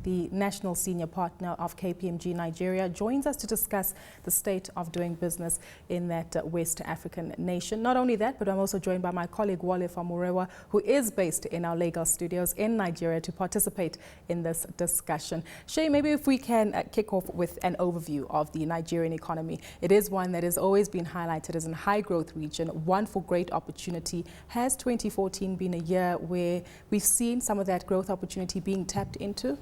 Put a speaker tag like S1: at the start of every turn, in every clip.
S1: the National Senior Partner of KPMG Nigeria, joins us to discuss the state of doing business in that West African nation. Not only that, but I'm also joined by my colleague Wale Famurewa, who is based in our Lagos studios in Nigeria to participate in this discussion. Seyi, maybe if we can kick off with an overview of the Nigerian economy. It is one that has always been highlighted as a high growth region, one for great opportunity. Has 2014 been a year where we've seen some of that growth opportunity being tapped into?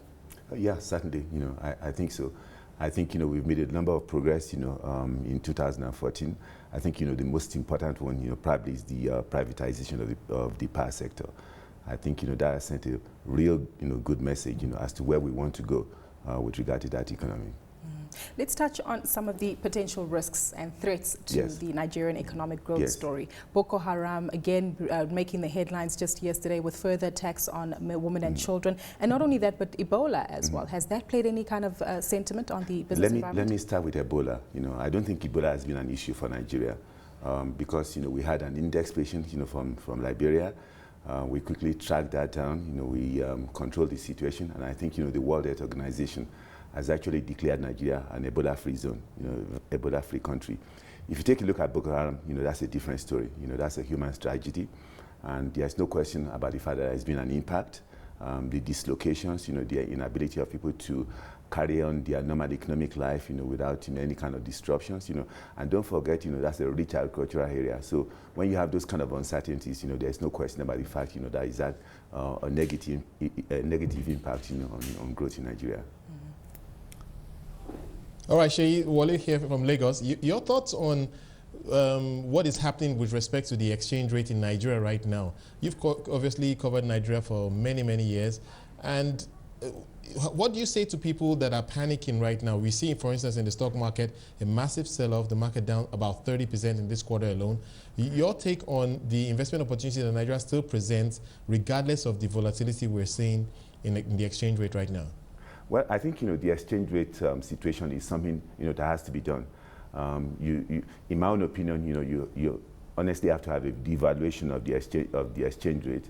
S2: Yeah, certainly. I think so. I think, we've made a number of progress, in 2014. I think, the most important one, probably is the privatization of the power sector. I think, that has sent a real, good message, as to where we want to go with regard to that economy.
S1: Let's touch on some of the potential risks and threats to the Nigerian economic growth story. Boko Haram, again, making the headlines just yesterday with further attacks on women and children. And not only that, but Ebola as well. Has that played any kind of sentiment on the business environment?
S2: Let me start with Ebola. I don't think Ebola has been an issue for Nigeria because, we had an index patient, from Liberia. We quickly tracked that down. We controlled the situation. And I think, the World Health Organization has actually declared Nigeria an Ebola-free zone, Ebola-free country. If you take a look at Boko Haram, that's a different story. That's a human tragedy, and there's no question about the fact that there's been an impact. The dislocations, the inability of people to carry on their normal economic life, without any kind of disruptions, and don't forget, that's a rich agricultural area. So when you have those kind of uncertainties, there's no question about the fact, that is that a negative impact, on growth in Nigeria.
S3: All right, Seyi, Wale here from Lagos. Your thoughts on what is happening with respect to the exchange rate in Nigeria right now? You've obviously covered Nigeria for many, many years. And what do you say to people that are panicking right now? We see, for instance, in the stock market, a massive sell-off, the market down about 30% in this quarter alone. Your take on the investment opportunity that Nigeria still presents, regardless of the volatility we're seeing in the exchange rate right now?
S2: Well, I think, the exchange rate situation is something, that has to be done. In my own opinion, you honestly have to have a devaluation of the exchange rate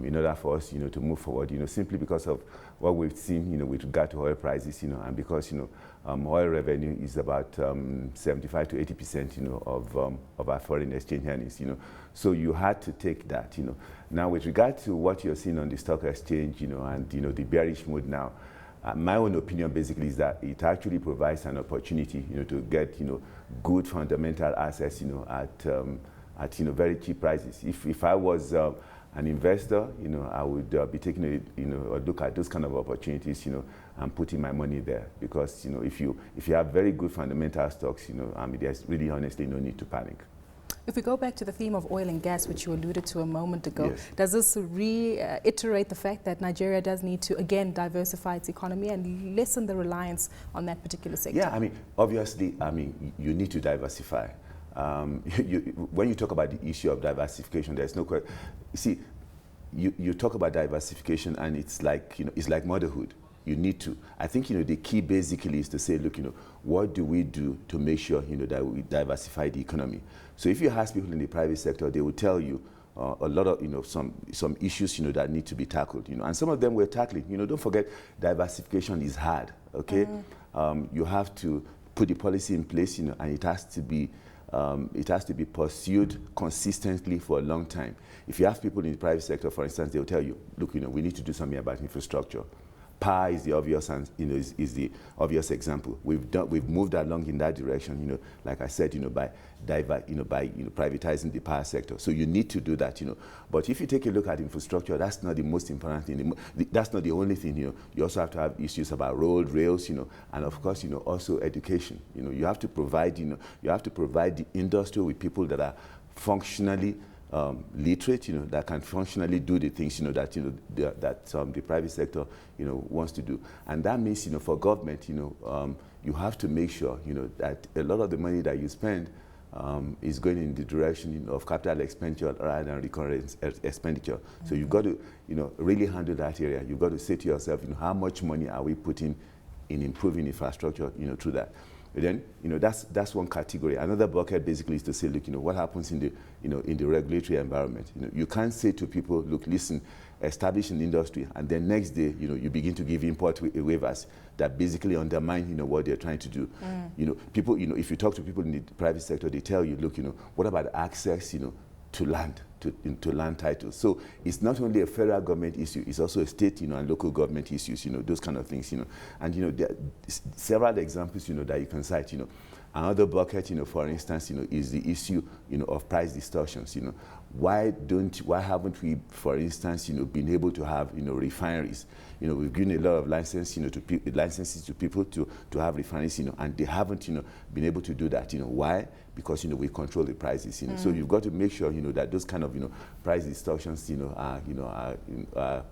S2: in order for us, to move forward, simply because of what we've seen, with regard to oil prices, and because, oil revenue is about 75 to 80%, of our foreign exchange earnings, So you had to take that, Now, with regard to what you're seeing on the stock exchange, and, the bearish mood now, my own opinion basically is that it actually provides an opportunity, to get, good fundamental assets, at very cheap prices. If I was an investor, I would be taking a look at those kind of opportunities, and putting my money there, because if you have very good fundamental stocks, there's really honestly no need to panic.
S1: If we go back to the theme of oil and gas, which you alluded to a moment ago, does this reiterate the fact that Nigeria does need to, again, diversify its economy and lessen the reliance on that particular sector?
S2: Yeah, obviously, you need to diversify. When you talk about the issue of diversification, there's no question. You see, you talk about diversification, and it's like, it's like motherhood. You need to. I think, the key basically is to say, look, what do we do to make sure, that we diversify the economy? So if you ask people in the private sector, they will tell you a lot of, some issues, that need to be tackled, and some of them we're tackling. Don't forget, diversification is hard, okay? You have to put the policy in place, and it has to be pursued consistently for a long time. If you ask people in the private sector, for instance, they'll tell you, look, we need to do something about infrastructure. Power is the obvious, is the obvious example. We've moved along in that direction, like I said, by privatizing the power sector. So you need to do that, But if you take a look at infrastructure, that's not the most important thing. That's not the only thing, You also have to have issues about road, rails, and of course, also education. You have to provide, the industry with people that are functionally literate, that can functionally do the things, that the private sector, wants to do. And that means, for government, you have to make sure, that a lot of the money that you spend is going in the direction of capital expenditure rather than recurrent expenditure. So you've got to, really handle that area. You've got to say to yourself, how much money are we putting in improving infrastructure, through that. then, that's one category. Another bucket basically is to say, look, what happens in the, in the regulatory environment. You can't say to people, look, listen, establish an industry, and then next day, you begin to give import waivers that basically undermine, what they're trying to do. People, if you talk to people in the private sector, they tell you, look, what about access, to land, to land titles? So it's not only a federal government issue, it's also a state, and local government issues, those kind of things, And, there are several examples, that you can cite, Another bucket, for instance, is the issue, of price distortions, Why haven't we, for instance, been able to have, refineries? We've given a lot of licenses to people to have refineries, and they haven't, been able to do that. Why? Because, we control the prices, So you've got to make sure, that those kind of, price distortions, are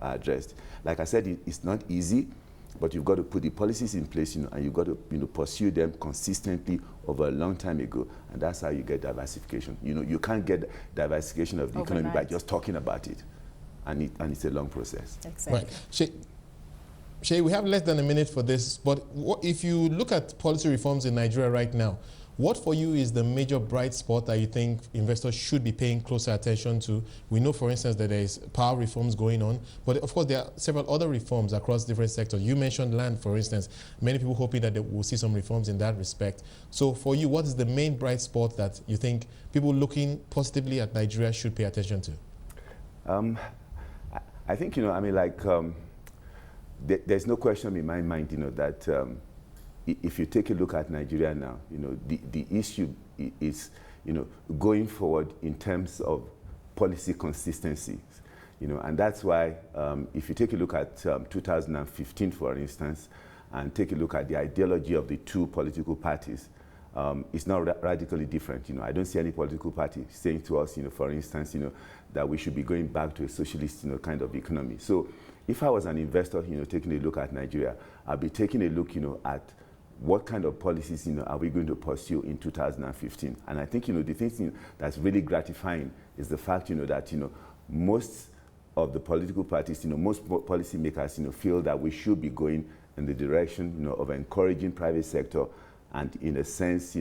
S2: addressed. Like I said, it's not easy. But you've got to put the policies in place, and you've got to pursue them consistently over a long time ago, and that's how you get diversification. You can't get diversification of the economy by just talking about it, and it's a long process.
S1: Exactly.
S3: Right. Seyi, we have less than a minute for this, but if you look at policy reforms in Nigeria right now, what for you is the major bright spot that you think investors should be paying closer attention to? We know, for instance, that there is power reforms going on, but of course there are several other reforms across different sectors. You mentioned land, for instance. Many people hoping that they will see some reforms in that respect. So for you, what is the main bright spot that you think people looking positively at Nigeria should pay attention to?
S2: I think, there's no question in my mind, that if you take a look at Nigeria now, the issue is, going forward in terms of policy consistency, and that's why if you take a look at 2015, for instance, and take a look at the ideology of the two political parties, it's not radically different. I don't see any political party saying to us, for instance, that we should be going back to a socialist, kind of economy. So if I was an investor, taking a look at Nigeria, I'd be taking a look, at what kind of policies, are we going to pursue in 2015? And I think, the thing that's really gratifying is the fact, that, most of the political parties, most policymakers, feel that we should be going in the direction, of encouraging private sector and, in a sense,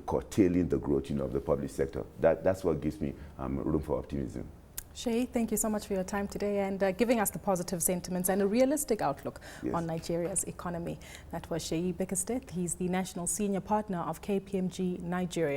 S2: curtailing the growth, of the public sector. That's what gives me room for optimism.
S1: Seyi, thank you so much for your time today and giving us the positive sentiments and a realistic outlook on Nigeria's economy. That was Seyi Bickersteth. He's the National Senior Partner of KPMG Nigeria.